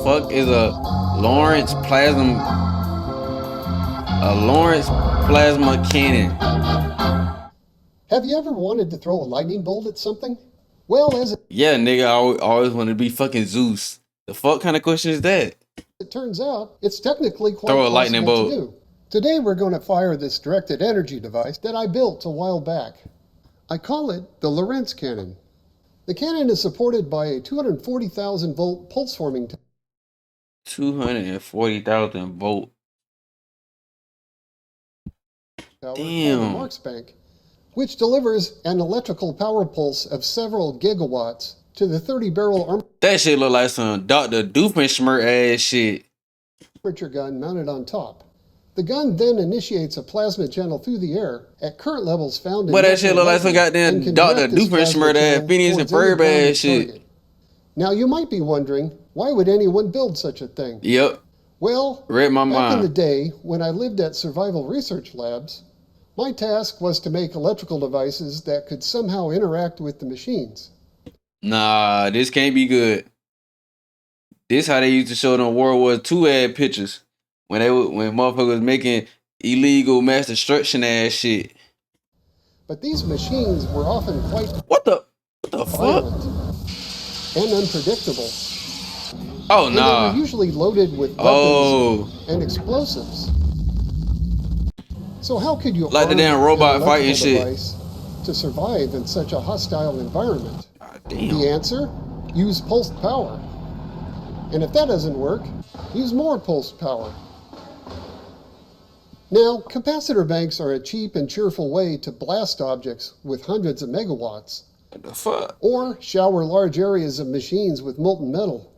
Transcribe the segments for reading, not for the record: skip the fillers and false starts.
fuck is Lawrence plasma a Lawrence plasma cannon? Have you ever wanted to throw a lightning bolt at something? Well, as Yeah, nigga, I always wanted to be fucking Zeus. The fuck kind of question is that? it turns out, it's technically quite Throw a lightning possible to bolt. do. Today we're going to fire this directed energy device that I built a while back. I call it the Lorentz cannon. The cannon is supported by a 240,000 volt pulse forming 240,000 volt. tower called the Damn. Marksbank, which delivers an electrical power pulse of several gigawatts to the 30-barrel That shit look like some Dr. Doofenshmirtz ass shit. armature gun mounted on top. The gun then initiates a plasma channel through the air at current levels found in But that shit look like some and goddamn can Dr. direct this plasma Doofenshmirtz ass channel Phineas and towards any Ferb ass grounded shit. target. Now you might be wondering, why would anyone build such a thing? Yep. Well, Read my back in the mind. day when I lived at survival research labs, my task was to make electrical devices that could somehow interact with the machines. Nah, this can't be good. This how they used to show them World War II ad pictures. When motherfuckers was making illegal mass destruction ass shit. But these machines were often quite What the fuck? violent and unpredictable. Oh And they nah. were usually loaded with weapons Oh, and explosives. So how could you like the arm damn an robot fighting electrical shit. device to survive in such a hostile environment? God The damn. answer? Use pulsed power. And if that doesn't work, use more pulsed power. Now, capacitor banks are a cheap and cheerful way to blast objects with hundreds of megawatts, What the fuck? or shower large areas of machines with molten metal.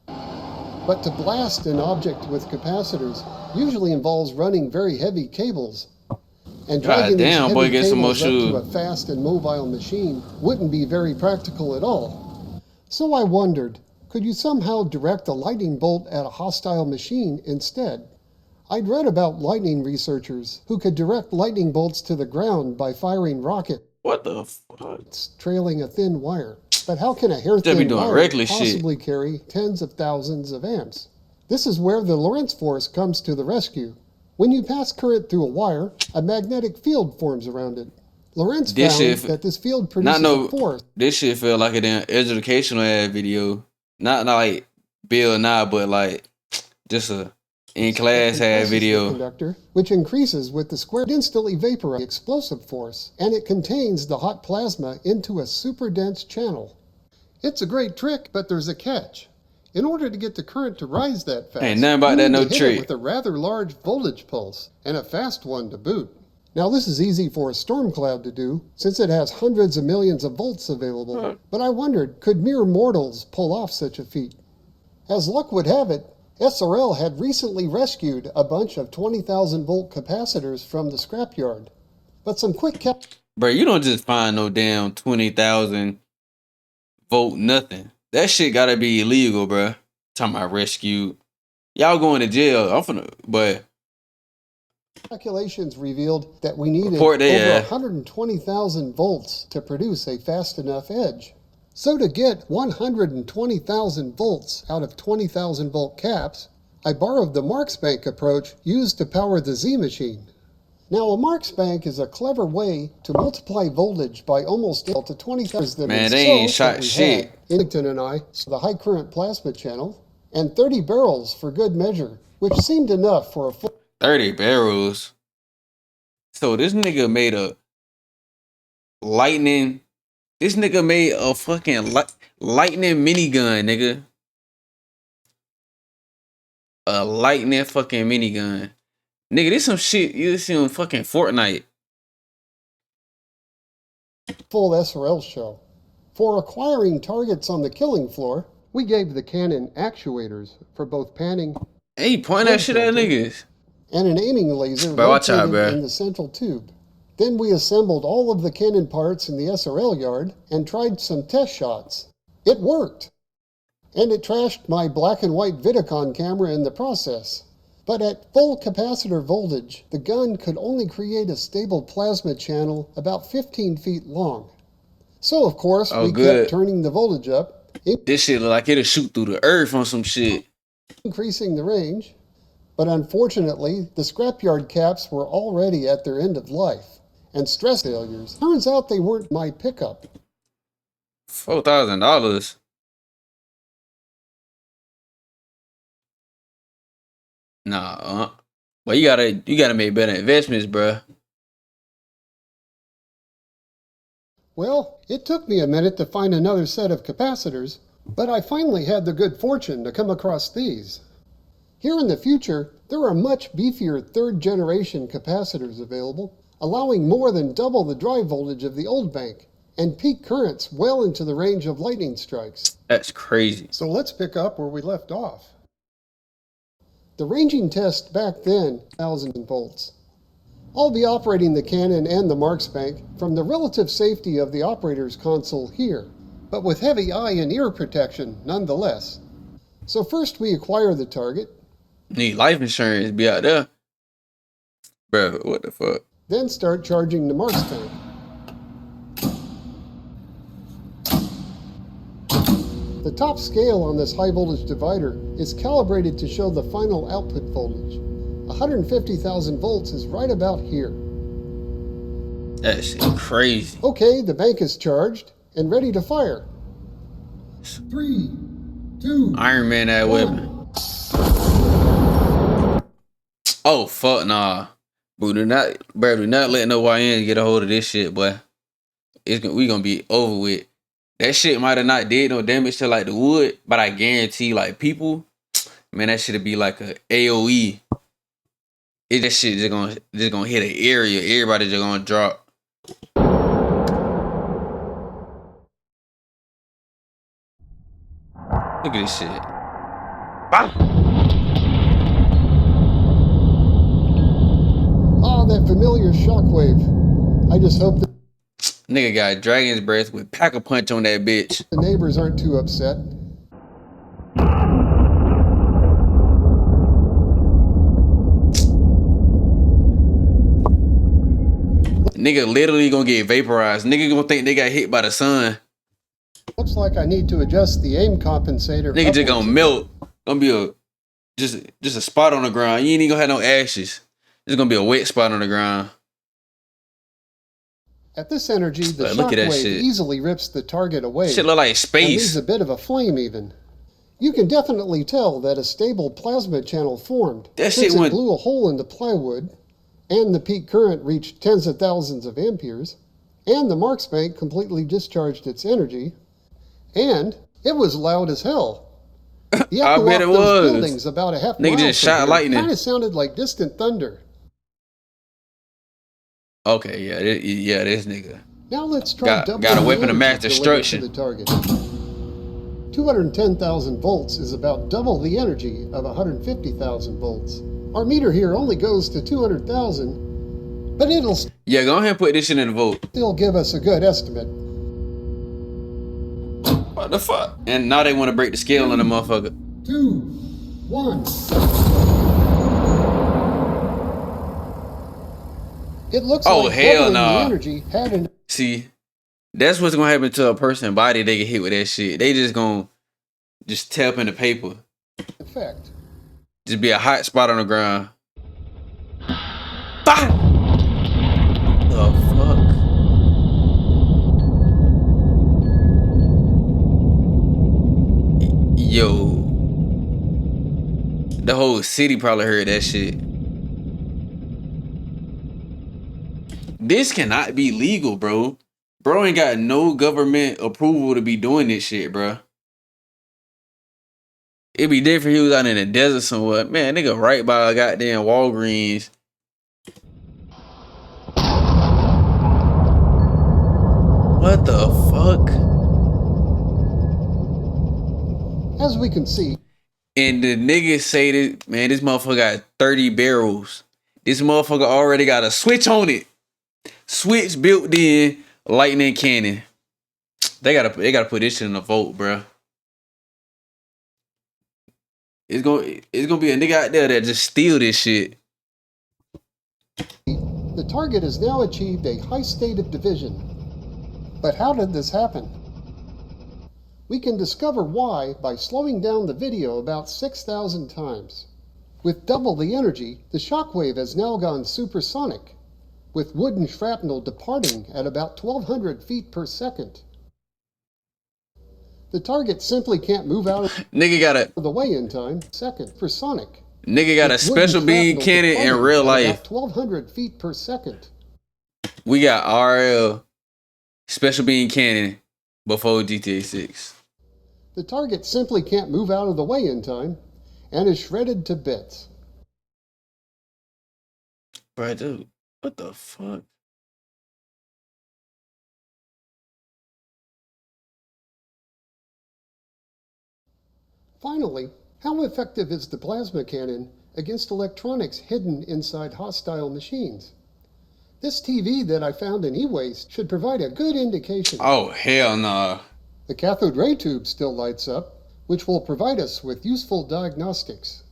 But to blast an object with capacitors usually involves running very heavy cables, and dragging these damn, boy, heavy get some more cables up to shoes. a fast and mobile machine wouldn't be very practical at all. So I wondered, could you somehow direct a lightning bolt at a hostile machine instead? I'd read about lightning researchers who could direct lightning bolts to the ground by firing rockets What the fuck? trailing a thin wire. But how can a They be hair-thin doing wire reckless shit. possibly carry tens of thousands of amps? This is where the Lorentz force comes to the rescue. When you pass current through a wire, a magnetic field forms around it. Lorentz This found shit- that this field Not produces no. a force This shit feel like a damn educational ad video. Not like Bill Nye, but like just a in class that ad compresses the video. conductor, which increases with the square, instantly vaporizes the explosive force, and it contains the hot plasma into a super dense channel. It's a great trick, but there's a catch. In order to get the current to rise that fast, Ain't nothing about you that need no to hit it trick. with a rather large voltage pulse, and a fast one to boot. Now this is easy for a storm cloud to do, since it has hundreds of millions of volts available. Huh. But I wondered, could mere mortals pull off such a feat? As luck would have it, SRL had recently rescued a bunch of 20,000 volt capacitors from the scrapyard. But some quick Bro, you don't just find no damn 20,000 volt nothing. That shit gotta be illegal, bro. Talking about rescue. Y'all going to jail. But calculations revealed that we needed Report over they, 120,000 volts to produce a fast enough edge. So to get 120,000 volts out of 20,000 volt caps, I borrowed the Marksbank approach used to power the Z machine. Now a Marksbank is a clever way to multiply voltage by almost to 20,000. Man, they ain't shot shit. Innington and I saw the high current plasma channel and 30 barrels for good measure, which seemed enough for a full 30 barrels. So this nigga made a lightning. This nigga made a fucking lightning minigun, nigga. A lightning fucking minigun. Nigga, this some shit you see on fucking Fortnite. full SRL show. For acquiring targets on the killing floor, we gave the cannon actuators for both panning Hey, you point that shit at niggas. and an aiming laser Bro, watch out, located bro. in the central tube. Then we assembled all of the cannon parts in the SRL yard and tried some test shots. It worked! And it trashed my black and white Vidicon camera in the process. But at full capacitor voltage, the gun could only create a stable plasma channel about 15 feet long. So, of course, Oh, we good. kept turning the voltage up, This shit look like it'll shoot through the earth on some shit. increasing the range. But unfortunately, the scrapyard caps were already at their end of life, and stress failures. Turns out they weren't my pickup. $4,000. Nah, well, you gotta make better investments, bruh. Well, it took me a minute to find another set of capacitors, but I finally had the good fortune to come across these. Here in the future, there are much beefier third-generation capacitors available, allowing more than double the drive voltage of the old bank, and peak currents well into the range of lightning strikes. That's crazy. So let's pick up where we left off. The ranging test back then, 1,000 volts. I'll be operating the Canon and the Marks bank from the relative safety of the operator's console here, but with heavy eye and ear protection nonetheless. So first we acquire the target. Need life insurance, be out there. Bro, what the fuck? Then start charging the Marks bank. The top scale on this high voltage divider is calibrated to show the final output voltage. 150,000 volts is right about here. That shit crazy. Okay, the bank is charged and ready to fire. 3, 2, Iron Man that weapon. Oh fuck nah. Bro, do not let no YN get a hold of this shit, boy. We gonna be over with. That shit might have not did no damage to like the wood, but I guarantee like people, man, that shit'll be like a AOE. That shit just gonna hit an area. Everybody just gonna drop. Look at this shit. Ah, that familiar shockwave. I just hope that nigga got dragon's breath with pack-a-punch on that bitch. the neighbors aren't too upset. Nigga literally gonna get vaporized. Nigga gonna think they got hit by the sun. Looks like I need to adjust the aim compensator. Nigga just upwards. gonna melt. Gonna be just a spot on the ground. You ain't even gonna have no ashes. It's gonna be a wet spot on the ground. At this energy, the Look at that shockwave shit. easily rips the target away. Shit look like And space. leaves a bit of a flame even. You can definitely tell that a stable plasma channel formed That since shit it went- blew a hole in the plywood, and the peak current reached tens of thousands of amperes, and the Marks bank completely discharged its energy, and it was loud as hell. The I echo bet off it those was. buildings about a half Nigga mile just shot lightning. Kind of sounded like distant thunder. Okay, yeah, this nigga. Now let's try Got doubling a the weapon of energy mass delivered destruction. to the target. 210,000 volts is about double the energy of 150,000 volts. Our meter here only goes to 200,000, but it'll Yeah, go ahead and put this shit in the vote. still give us a good estimate. What the fuck? And now they want to break the scale on the motherfucker. 2, 1. It looks Oh, like hell doubling nah. the energy had an See, that's what's gonna happen to a person's body. They get hit with that shit. They just gonna tap in the paper. effect. Just be a hot spot on the ground. Bah! The fuck? Yo. The whole city probably heard that shit. This cannot be legal, bro. Bro ain't got no government approval to be doing this shit, bro. It'd be different if he was out in the desert somewhere. Man, nigga right by a goddamn Walgreens. What the fuck? As we can see, And the niggas say that, man, this motherfucker got 30 barrels. This motherfucker already got a switch on it. Switch built in, lightning cannon. They gotta put this shit in the vote, bro. It's gonna be a nigga out there that just steal this shit. the target has now achieved a high state of division. But how did this happen? We can discover why by slowing down the video about 6,000 times. With double the energy, the shockwave has now gone supersonic, with wooden shrapnel departing at about 1,200 feet per second. The target simply can't move out of the way in time. Second for sonic. Nigga got a special beam cannon in real life. About 1,200 feet per second. We got RL special beam cannon before GTA 6. The target simply can't move out of the way in time and is shredded to bits. Bro, dude, what the fuck? Finally, how effective is the plasma cannon against electronics hidden inside hostile machines? This TV that I found in e-waste should provide a good indication. Oh, hell nah. The cathode ray tube still lights up, which will provide us with useful diagnostics.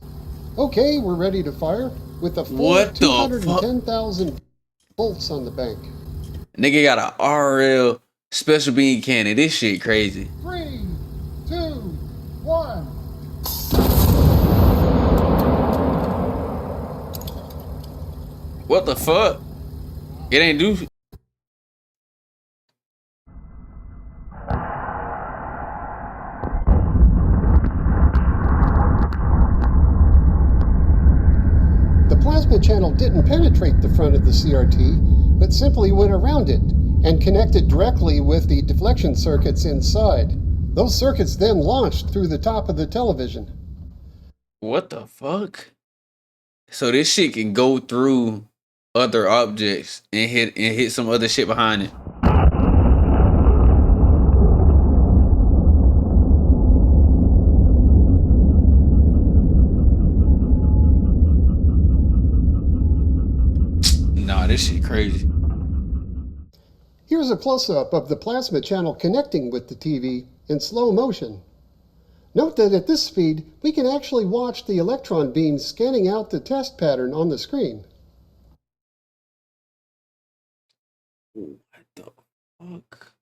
Okay, we're ready to fire with a full 210,000 volts on the bank. Nigga got a RL special beam cannon. This shit crazy. 3, 2, 1. What the fuck? It ain't do. The plasma channel didn't penetrate the front of the CRT, but simply went around it and connected directly with the deflection circuits inside. Those circuits then launched through the top of the television. What the fuck? So this shit can go through other objects and hit some other shit behind it. Nah, this shit crazy. Here's a close-up of the plasma channel connecting with the TV in slow motion. Note that at this speed, we can actually watch the electron beams scanning out the test pattern on the screen. What the fuck?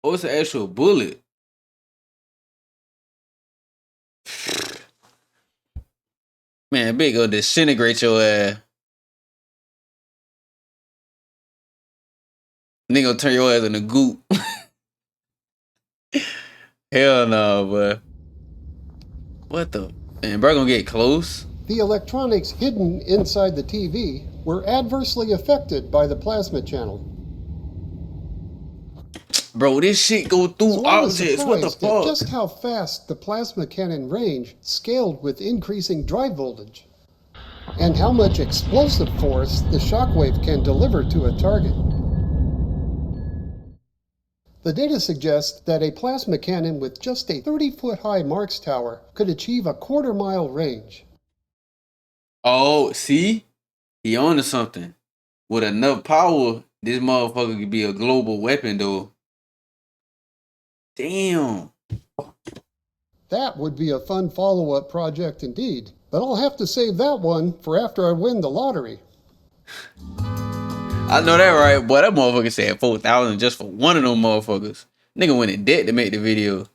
Oh, it's an actual bullet. Man, big go disintegrate your ass. Nigga gonna turn your ass into goop. Hell no, but what the? Man, bro gonna get close. The electronics hidden inside the TV were adversely affected by the plasma channel. Bro, this shit go through objects. What the fuck? Just how fast the plasma cannon range scaled with increasing drive voltage, and how much explosive force the shockwave can deliver to a target. The data suggests that a plasma cannon with just a 30-foot high Marks tower could achieve a quarter-mile range. Oh, see? He on to something. With enough power, this motherfucker could be a global weapon, though. Damn. That would be a fun follow-up project indeed. But I'll have to save that one for after I win the lottery. I know that right, boy. That motherfucker said 4,000 just for one of them motherfuckers. Nigga went in debt to make the video.